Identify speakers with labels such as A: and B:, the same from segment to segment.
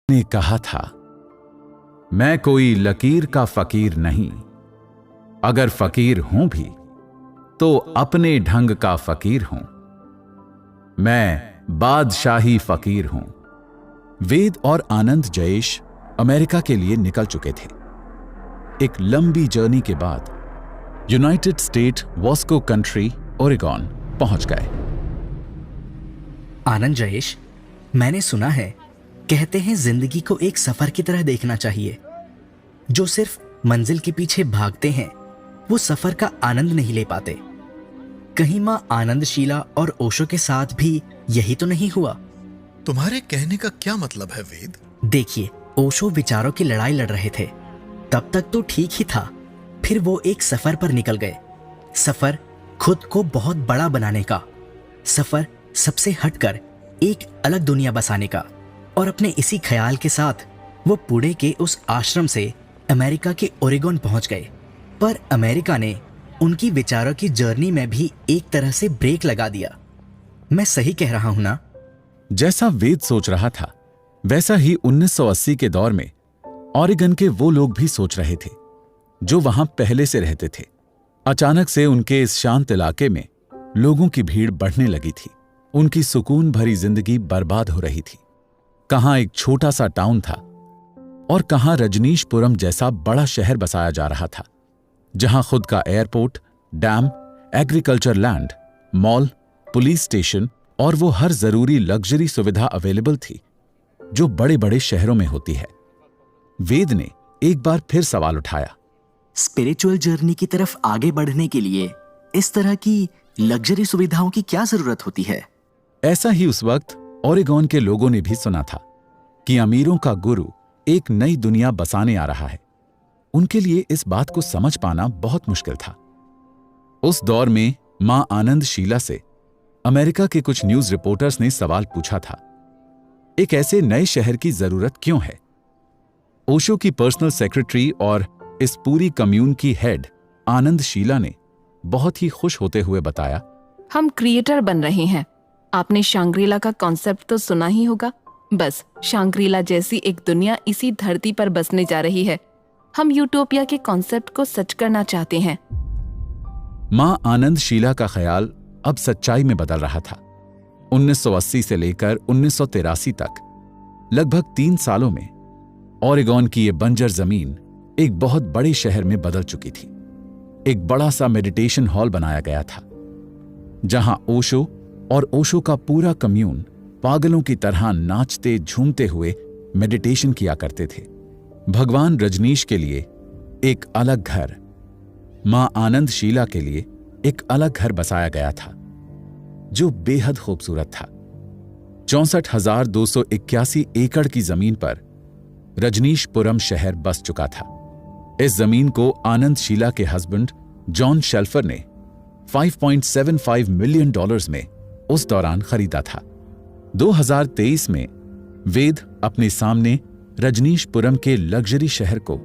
A: ने कहा था, मैं कोई लकीर का फकीर नहीं, अगर फकीर हूं भी तो अपने ढंग का फकीर हूं, मैं बादशाही फकीर हूं। वेद और आनंद जयेश अमेरिका के लिए निकल चुके थे। एक लंबी जर्नी के बाद यूनाइटेड स्टेट वॉस्को कंट्री ओरेगॉन पहुंच गए।
B: आनंद जयेश, मैंने सुना है, कहते हैं जिंदगी को एक सफर की तरह देखना चाहिए। जो सिर्फ मंजिल के पीछे भागते हैं वो सफर का आनंद नहीं ले पाते। कहीं मां आनंदशीला और ओशो के साथ भी यही तो नहीं हुआ?
C: तुम्हारे कहने का क्या मतलब है वेद?
B: देखिए, ओशो विचारों की लड़ाई लड़ रहे थे, तब तक तो ठीक ही था। फिर वो एक सफर पर निकल गए। सफर खुद को बहुत बड़ा बनाने का, सफर सबसे हटकर एक अलग दुनिया बसाने का। और अपने इसी ख्याल के साथ वो पुणे के उस आश्रम से अमेरिका के ओरेगॉन पहुंच गए। पर अमेरिका ने उनकी विचारों की जर्नी में भी एक तरह से ब्रेक लगा दिया। मैं सही कह रहा हूं ना?
A: जैसा वेद सोच रहा था वैसा ही 1980 के दौर में ओरेगन के वो लोग भी सोच रहे थे जो वहां पहले से रहते थे। अचानक से उनके इस शांत इलाके में लोगों की भीड़ बढ़ने लगी थी। उनकी सुकून भरी जिंदगी बर्बाद हो रही थी। कहां एक छोटा सा टाउन था और कहां रजनीशपुरम जैसा बड़ा शहर बसाया जा रहा था, जहां खुद का airport, dam, agriculture land, mall, police station और वो हर जरूरी लग्जरी सुविधा अवेलेबल थी जो बड़े बड़े शहरों में होती है। वेद ने एक बार फिर सवाल उठाया,
B: स्पिरिचुअल जर्नी की तरफ आगे बढ़ने के लिए इस तरह की लग्जरी सुविधाओं की क्या जरूरत होती है?
A: ऐसा ही उस वक्त ओरेगॉन के लोगों ने भी सुना था कि अमीरों का गुरु एक नई दुनिया बसाने आ रहा है। उनके लिए इस बात को समझ पाना बहुत मुश्किल था। उस दौर में मां आनंदशीला से अमेरिका के कुछ न्यूज रिपोर्टर्स ने सवाल पूछा था, एक ऐसे नए शहर की जरूरत क्यों है? ओशो की पर्सनल सेक्रेटरी और इस पूरी कम्यून की हेड आनंदशीला ने बहुत ही खुश होते हुए बताया,
D: हम क्रिएटर बन रहे हैं। आपने शांग्रीला का कॉन्सेप्ट तो सुना ही होगा। बस शांग्रीला जैसी एक दुनिया इसी धरती पर बसने जा रही है। हम यूटोपिया के कॉन्सेप्ट को सच करना चाहते हैं।
A: मां आनंदशीला का ख्याल अब सच्चाई में बदल रहा था। 1980 से लेकर 1983 तक लगभग 3 सालों में ओरेगॉन की ये बंजर जमीन एक बहुत बड़े शहर में बदल चुकी थी। एक बड़ा सा मेडिटेशन हॉल बनाया गया था जहां ओशो और ओशो का पूरा कम्यून पागलों की तरह नाचते झूमते हुए मेडिटेशन किया करते थे। भगवान रजनीश के लिए एक अलग घर, मां आनंदशीला के लिए एक अलग घर बसाया गया था जो बेहद खूबसूरत था। 64,281 एकड़ की जमीन पर रजनीशपुरम शहर बस चुका था। इस जमीन को आनंदशीला के हस्बैंड जॉन शेल्फर ने $5.75 मिलियन में उस दौरान खरीदा था। 2023 में वेद अपने सामने रजनीशपुरम के लग्जरी शहर को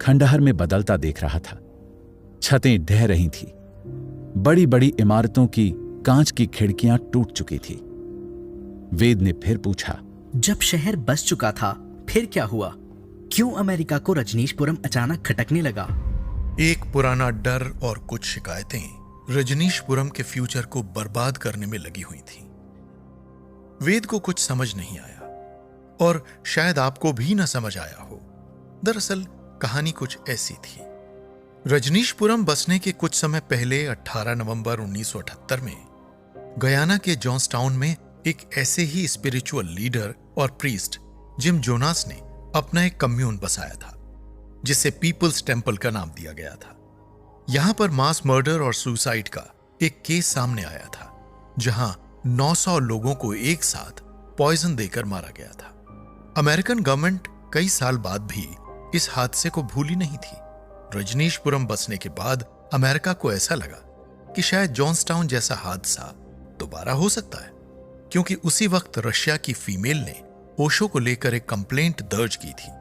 A: खंडहर में बदलता देख रहा था। छतें ढह रही थी, बड़ी बड़ी इमारतों की कांच की खिड़कियां टूट चुकी थी। वेद ने फिर पूछा,
B: जब शहर बस चुका था फिर क्या हुआ? क्यों अमेरिका को रजनीशपुरम अचानक खटकने लगा?
C: एक पुराना डर और कुछ शिकायतें रजनीशपुरम के फ्यूचर को बर्बाद करने में लगी हुई थी। वेद को कुछ समझ नहीं आया और शायद आपको भी न समझ आया हो। दरअसल कहानी कुछ ऐसी थी। रजनीशपुरम बसने के कुछ समय पहले 18 नवंबर 1978 में गयाना के जॉन्सटाउन में एक ऐसे ही स्पिरिचुअल लीडर और प्रीस्ट जिम जोनास ने अपना एक कम्यून बसाया था जिसे पीपल्स टेंपल का नाम दिया गया था। यहां पर मास मर्डर और सुसाइड का एक केस सामने आया था जहां 900 लोगों को एक साथ पॉइजन देकर मारा गया था। अमेरिकन गवर्नमेंट कई साल बाद भी इस हादसे को भूली नहीं थी। रजनीशपुरम बसने के बाद अमेरिका को ऐसा लगा कि शायद जॉन्सटाउन जैसा हादसा दोबारा हो सकता है, क्योंकि उसी वक्त रशिया की फीमेल ने ओशो को लेकर एक कंप्लेंट दर्ज की थी।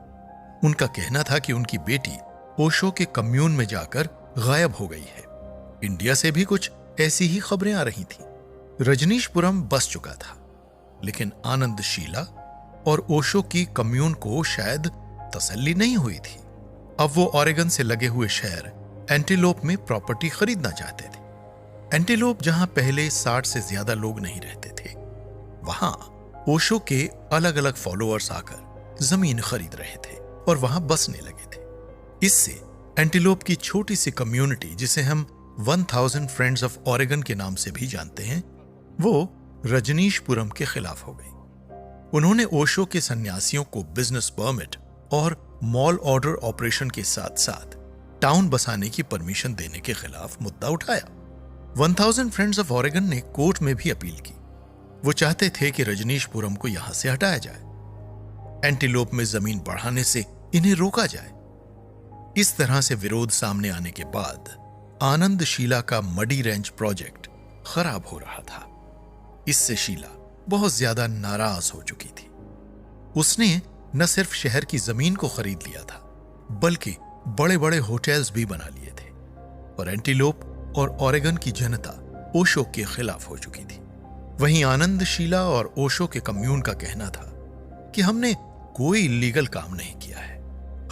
C: उनका कहना था कि उनकी बेटी ओशो के कम्यून में जाकर गायब हो गई है। इंडिया से भी कुछ ऐसी ही खबरें आ रही थी। रजनीशपुरम बस चुका था, लेकिन आनंदशीला और ओशो की कम्यून को शायद तसल्ली नहीं हुई थी। अब वो ओरेगन से लगे हुए शहर एंटीलोप में प्रॉपर्टी खरीदना चाहते थे। एंटीलोप जहां पहले 60 से ज्यादा लोग नहीं रहते थे, वहां ओशो के अलग अलग फॉलोअर्स आकर जमीन खरीद रहे थे और वहां बसने लगे थे। इससे एंटीलोप की छोटी सी कम्युनिटी, जिसे हम 1000 फ्रेंड्स ऑफ ओरेगन के नाम से भी जानते हैं, वो रजनीशपुरम के खिलाफ हो गई। उन्होंने ओशो के सन्यासियों को बिजनेस परमिट और मॉल ऑर्डर ऑपरेशन के साथ साथ टाउन बसाने की परमिशन देने के खिलाफ मुद्दा उठाया। 1000 फ्रेंड्स ऑफ ओरेगन ने कोर्ट में भी अपील की। वो चाहते थे कि रजनीशपुरम को यहां से हटाया जाए, एंटीलोप में जमीन बढ़ाने से इन्हें रोका जाए। इस तरह से विरोध सामने आने के बाद आनंद शीला का मडी रेंच प्रोजेक्ट खराब हो रहा था। इससे शीला बहुत ज्यादा नाराज हो चुकी थी। उसने न सिर्फ शहर की जमीन को खरीद लिया था, बल्कि बड़े बड़े होटल्स भी बना लिए थे और एंटीलोप और ओरेगन की जनता ओशो के खिलाफ हो चुकी थी। वहीं आनंद शीला और ओशो के कम्यून का कहना था कि हमने कोई इल्लीगल काम नहीं किया है,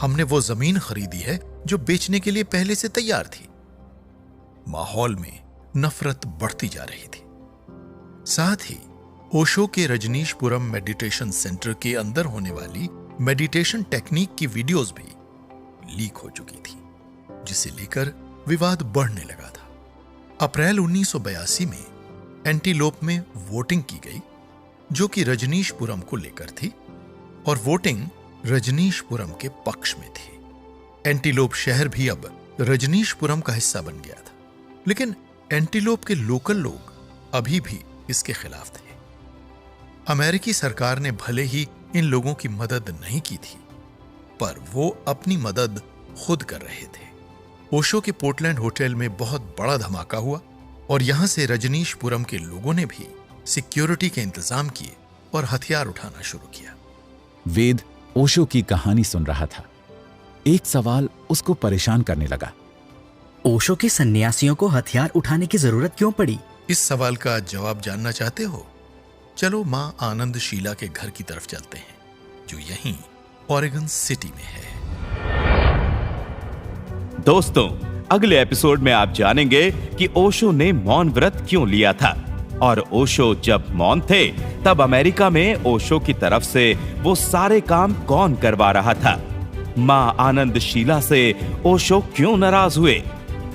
C: हमने वो जमीन खरीदी है जो बेचने के लिए पहले से तैयार थी। माहौल में नफरत बढ़ती जा रही थी। साथ ही ओशो के रजनीशपुरम मेडिटेशन सेंटर के अंदर होने वाली मेडिटेशन टेक्निक की वीडियोस भी लीक हो चुकी थी, जिसे लेकर विवाद बढ़ने लगा था। अप्रैल 1982 में एंटीलोप में वोटिंग की गई, जो कि रजनीशपुरम को लेकर थी और वोटिंग रजनीशपुरम के पक्ष में थी। एंटीलोप शहर भी अब रजनीशपुरम का हिस्सा बन गया था, लेकिन एंटीलोप के लोकल लोग अभी भी इसके खिलाफ थे। अमेरिकी सरकार ने भले ही इन लोगों की मदद नहीं की थी, पर वो अपनी मदद खुद कर रहे थे। ओशो के पोर्टलैंड होटल में बहुत बड़ा धमाका हुआ और यहां से रजनीशपुरम के लोगों ने भी सिक्योरिटी के इंतजाम किए और हथियार उठाना शुरू किया।
A: वेद ओशो की कहानी सुन रहा था। एक सवाल उसको परेशान करने लगा।
B: ओशो के सन्यासियों को हथियार उठाने की जरूरत क्यों पड़ी?
C: इस सवाल का जवाब जानना चाहते हो? चलो मां आनंद शीला के घर की तरफ चलते हैं, जो यहीं ओरेगन सिटी में है।
E: दोस्तों, अगले एपिसोड में आप जानेंगे कि ओशो ने मौन व्रत क्यों लिया था और ओशो जब मौन थे तब अमेरिका में ओशो की तरफ से वो सारे काम कौन करवा रहा था। मां आनंद शीला से ओशो क्यों नाराज हुए?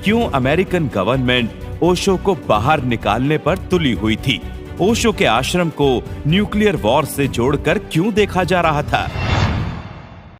E: क्यों अमेरिकन गवर्नमेंट ओशो को बाहर निकालने पर तुली हुई थी? ओशो के आश्रम को न्यूक्लियर वॉर से जोड़कर क्यों देखा जा रहा था?